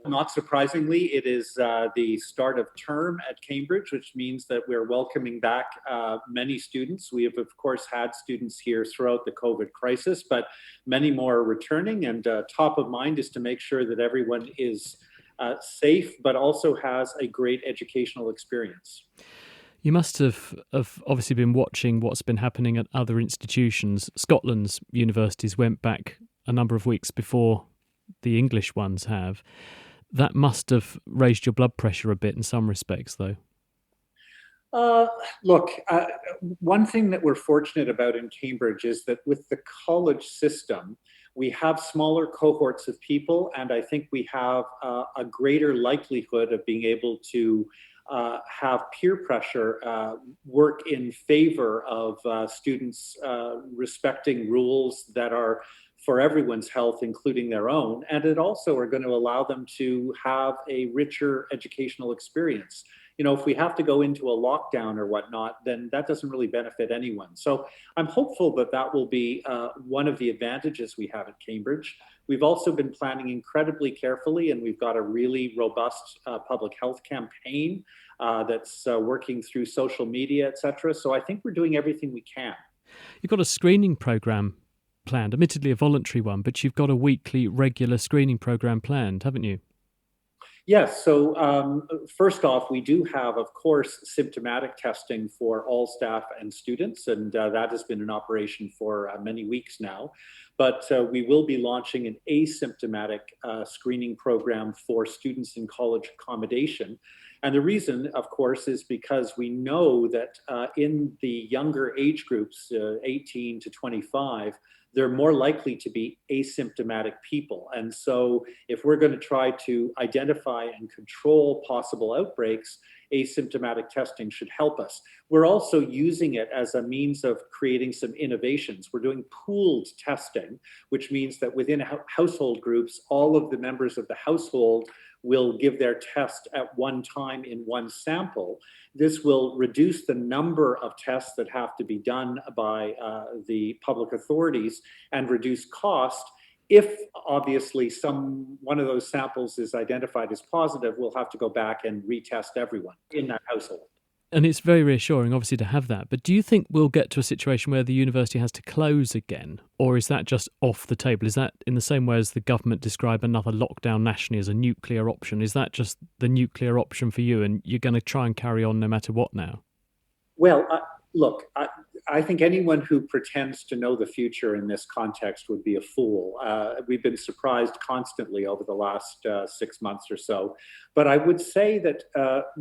Not surprisingly, it is the start of term at Cambridge, which means that we're welcoming back many students. We have, of course, had students here throughout the COVID crisis, but many more are returning. And top of mind is to make sure that everyone is safe, but also has a great educational experience. You must have obviously been watching what's been happening at other institutions. Scotland's universities went back a number of weeks before the English ones have. That must have raised your blood pressure a bit in some respects, though. Uh, Look, one thing that we're fortunate about in Cambridge is that with the college system, we have smaller cohorts of people, and I think we have a greater likelihood of being able to have peer pressure work in favor of students respecting rules that are for everyone's health, including their own. And it also are going to allow them to have a richer educational experience. You know, if we have to go into a lockdown or whatnot, then that doesn't really benefit anyone. So I'm hopeful that that will be one of the advantages we have at Cambridge. We've also been planning incredibly carefully, and we've got a really robust public health campaign that's working through social media, et cetera. So I think we're doing everything we can. You've got a screening program planned, admittedly a voluntary one, but you've got a weekly regular screening program planned, haven't you? Yes. So first off, we do have, of course, symptomatic testing for all staff and students, and that has been in operation for many weeks now. But we will be launching an asymptomatic screening program for students in college accommodation. And the reason, of course, is because we know that in the younger age groups, 18 to 25, they're more likely to be asymptomatic people. And so if we're going to try to identify and control possible outbreaks, asymptomatic testing should help us. We're also using it as a means of creating some innovations. We're doing pooled testing, which means that within household groups, all of the members of the household will give their test at one time in one sample. This will reduce the number of tests that have to be done by the public authorities and reduce cost. If obviously one of those samples is identified as positive, we'll have to go back and retest everyone in that household. And it's very reassuring, obviously, to have that. But do you think we'll get to a situation where the university has to close again? Or is that just off the table? Is that in the same way as the government describe another lockdown nationally as a nuclear option? Is that just the nuclear option for you and you're going to try and carry on no matter what now? Well, look, I think anyone who pretends to know the future in this context would be a fool. We've been surprised constantly over the last 6 months or so. But I would say that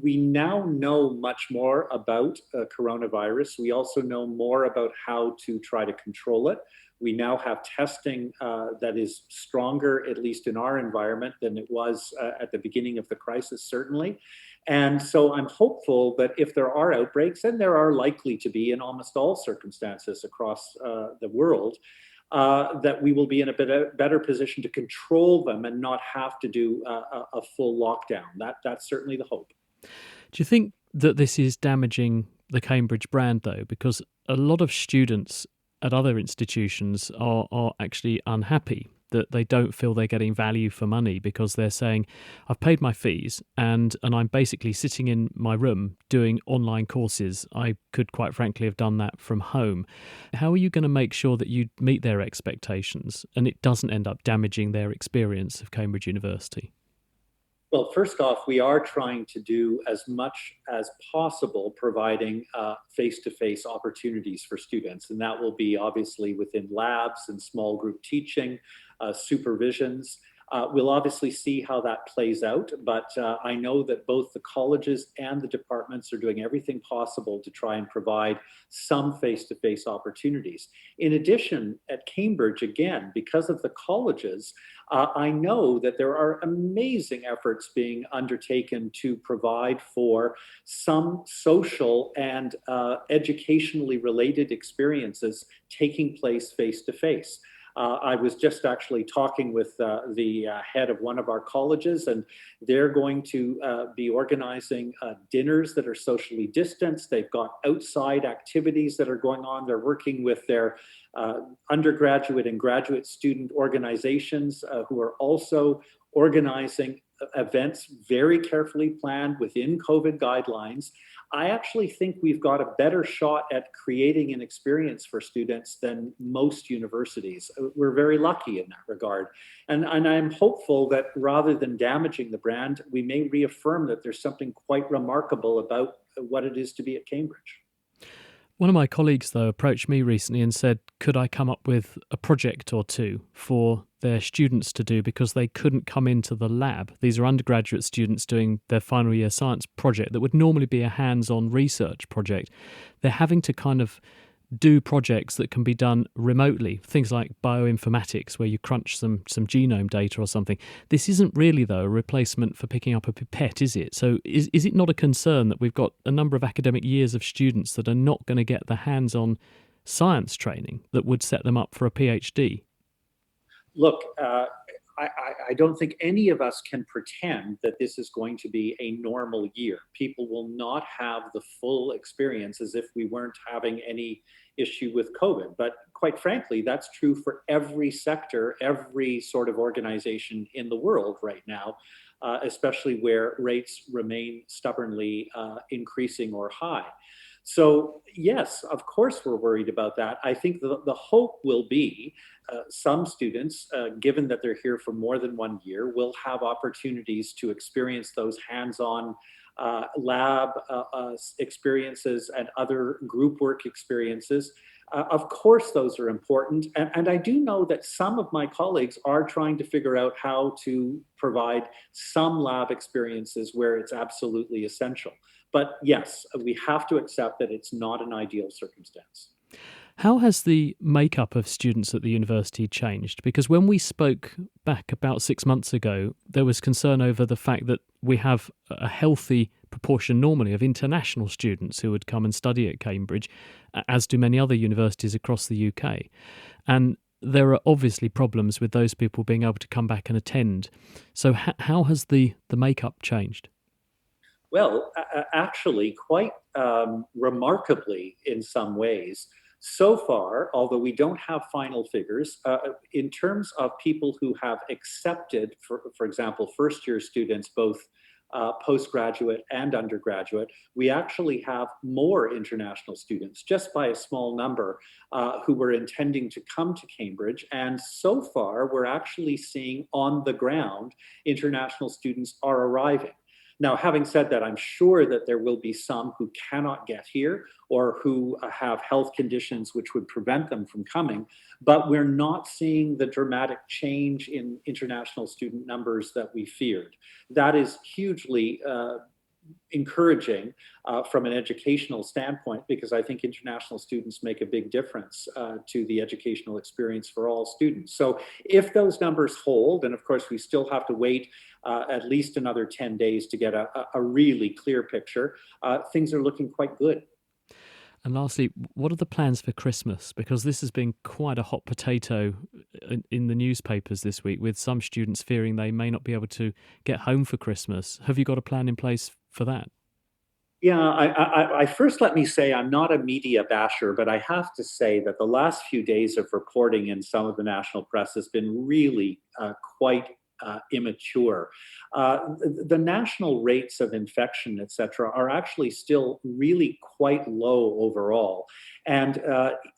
we now know much more about coronavirus. We also know more about how to try to control it. We now have testing that is stronger, at least in our environment, than it was at the beginning of the crisis, certainly. And so I'm hopeful that if there are outbreaks, and there are likely to be in almost all circumstances across the world, that we will be in a better position to control them and not have to do a full lockdown. That's certainly the hope. Do you think that this is damaging the Cambridge brand, though? Because a lot of students at other institutions are actually unhappy that they don't feel they're getting value for money because they're saying, I've paid my fees and I'm basically sitting in my room doing online courses. I could quite frankly have done that from home. How are you going to make sure that you meet their expectations and it doesn't end up damaging their experience of Cambridge University? Well, first off, we are trying to do as much as possible providing face-to-face opportunities for students. And that will be obviously within labs and small group teaching, supervisions. We'll obviously see how that plays out, but I know that both the colleges and the departments are doing everything possible to try and provide some face-to-face opportunities. In addition, at Cambridge, again, because of the colleges, I know that there are amazing efforts being undertaken to provide for some social and educationally related experiences taking place face-to-face. I was just actually talking with the head of one of our colleges, and they're going to be organizing dinners that are socially distanced. They've got outside activities that are going on. They're working with their undergraduate and graduate student organizations who are also organizing events very carefully planned within COVID guidelines, I actually think we've got a better shot at creating an experience for students than most universities. We're very lucky in that regard. And I'm hopeful that rather than damaging the brand, we may reaffirm that there's something quite remarkable about what it is to be at Cambridge. One of my colleagues, though, approached me recently and said, could I come up with a project or two for their students to do because they couldn't come into the lab? These are undergraduate students doing their final year science project that would normally be a hands-on research project. They're having to kind of do projects that can be done remotely, things like bioinformatics, where you crunch some genome data or something. This isn't really, though, a replacement for picking up a pipette, is it? So is it not a concern that we've got a number of academic years of students that are not going to get the hands-on science training that would set them up for a PhD? Look, I don't think any of us can pretend that this is going to be a normal year. People will not have the full experience as if we weren't having any issue with COVID. But quite frankly, that's true for every sector, every sort of organization in the world right now, especially where rates remain stubbornly increasing or high. So yes, of course we're worried about that. I think the hope will be some students, given that they're here for more than 1 year, will have opportunities to experience those hands-on lab experiences and other group work experiences. Of course, those are important. And I do know that some of my colleagues are trying to figure out how to provide some lab experiences where it's absolutely essential. But yes, we have to accept that it's not an ideal circumstance. How has the makeup of students at the university changed? Because when we spoke back about 6 months ago, there was concern over the fact that we have a healthy proportion normally of international students who would come and study at Cambridge, as do many other universities across the UK. And there are obviously problems with those people being able to come back and attend. So how has the makeup changed? Well, actually, quite remarkably in some ways. So far, although we don't have final figures, in terms of people who have accepted, for example, first year students, both postgraduate and undergraduate, we actually have more international students, just by a small number, who were intending to come to Cambridge. And so far, we're actually seeing on the ground international students are arriving. Now, having said that, I'm sure that there will be some who cannot get here or who have health conditions which would prevent them from coming, but we're not seeing the dramatic change in international student numbers that we feared. That is hugely encouraging from an educational standpoint, because I think international students make a big difference to the educational experience for all students. So if those numbers hold, and of course we still have to wait at least another 10 days to get a really clear picture, things are looking quite good. And lastly, what are the plans for Christmas? Because this has been quite a hot potato in the newspapers this week, with some students fearing they may not be able to get home for Christmas. Have you got a plan in place for that? Yeah, I first let me say I'm not a media basher, but I have to say that the last few days of reporting in some of the national press has been really quite immature. The national rates of infection, et cetera, are actually still really quite low overall. And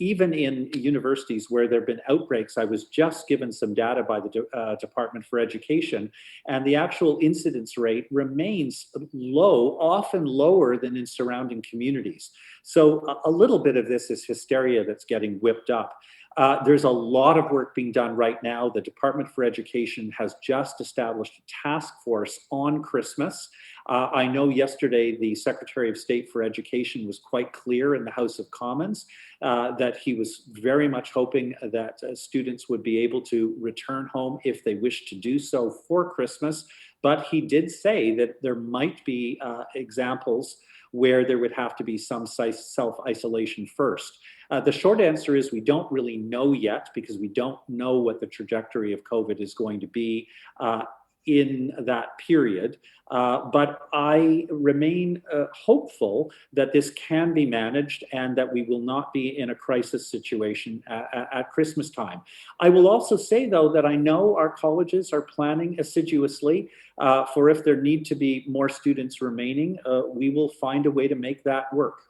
even in universities where there have been outbreaks, I was just given some data by the Department for Education, and the actual incidence rate remains low, often lower than in surrounding communities. So a little bit of this is hysteria that's getting whipped up. There's a lot of work being done right now. The Department for Education has just established a task force on Christmas. I know yesterday the Secretary of State for Education was quite clear in the House of Commons that he was very much hoping that students would be able to return home if they wish to do so for Christmas. But he did say that there might be examples where there would have to be some self-isolation first. The short answer is we don't really know yet, because we don't know what the trajectory of COVID is going to be in that period. But I remain hopeful that this can be managed and that we will not be in a crisis situation at Christmas time. I will also say, though, that I know our colleges are planning assiduously for if there need to be more students remaining. We will find a way to make that work.